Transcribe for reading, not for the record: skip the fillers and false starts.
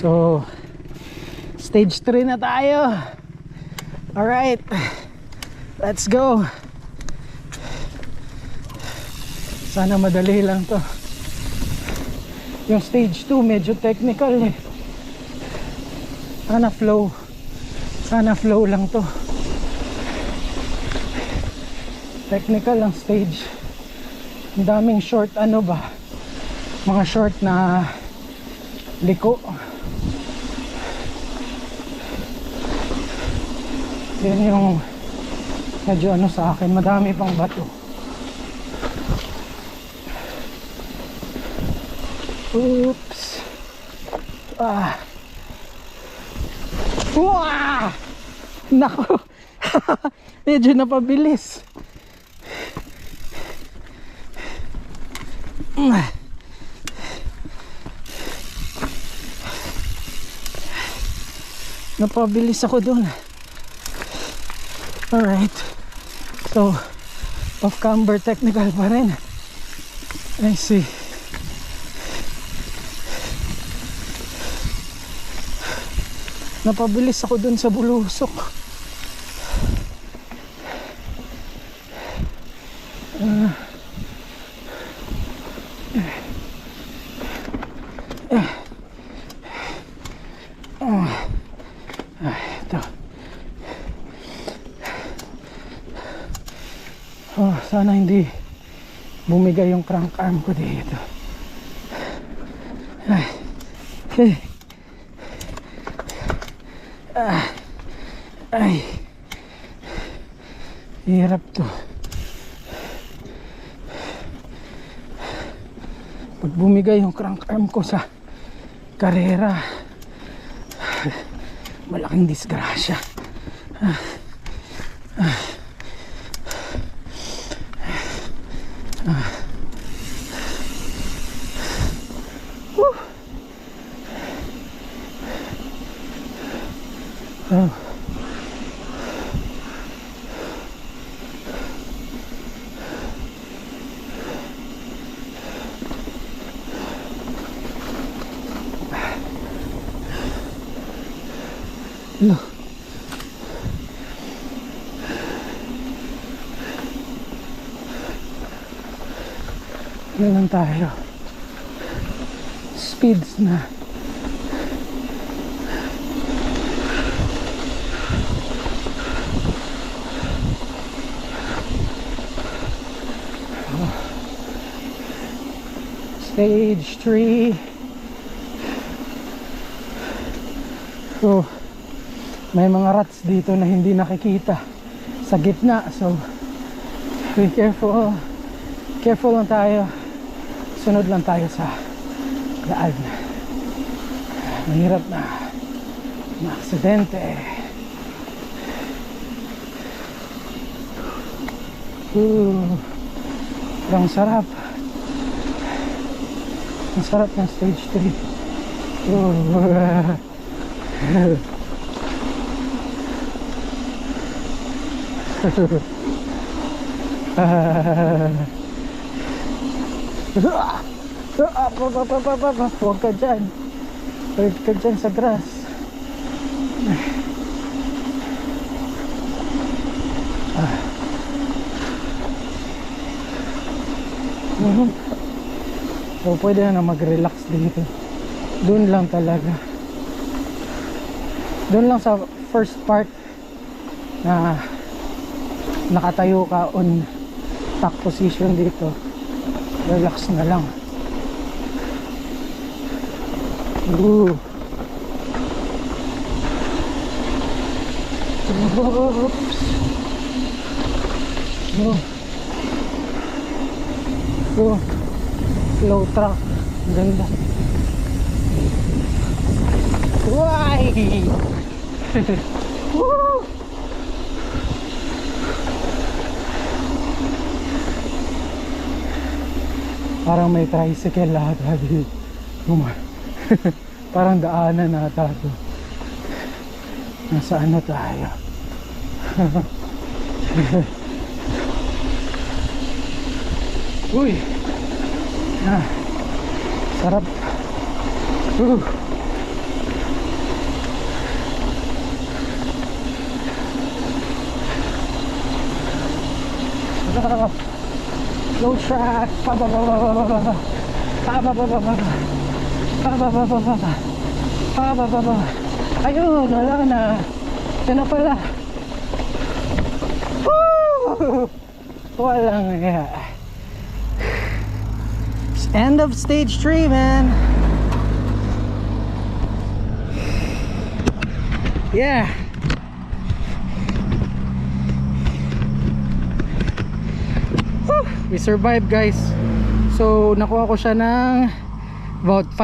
So stage 3 na tayo. Alright, let's go. Sana madali lang to. Yung stage 2 medyo technical eh. Sana flow lang to. Technical ang stage. Ang daming short mga short na liko. Yan yung medyo sa akin, madami pang bato. Oops. Wah! Nako. Medyo napabilis. Napabilis ako dun. Alright. So, off-camber technical pa rin. I see. Napabilis ako dun sa bulusok. Ito. Sana hindi bumigay yung crank arm ko dito. Hirap to. Pag bumigay yung crank arm ko sa karera, malaking disgrasya. No. Ano lang tayo? Speeds na. Stage 3. So may mga rats dito na hindi nakikita sa gitna, so be careful lang tayo, sunod lang tayo sa daan. Mahirap na aksidente. Ang sarap ng stage 3. Huwag ka dyan. Huwag ka dyan sa grass. So pwede na mag-relax dito. Doon lang talaga. Doon lang sa first part na nakatayo ka on tack position dito, relax na lang. Oops. Low track, ganda. Why? Woo! Parang may tricycle lahat dito. Parang daanan na ito. Nasaan na tayo? Uy! Sarap. Low track. Ayun, wala na. Ito na pala. Woo! Walang yeah. It's end of stage 3, man. Yeah. Woo! We survived, guys. So nakuha ko siya ng about 5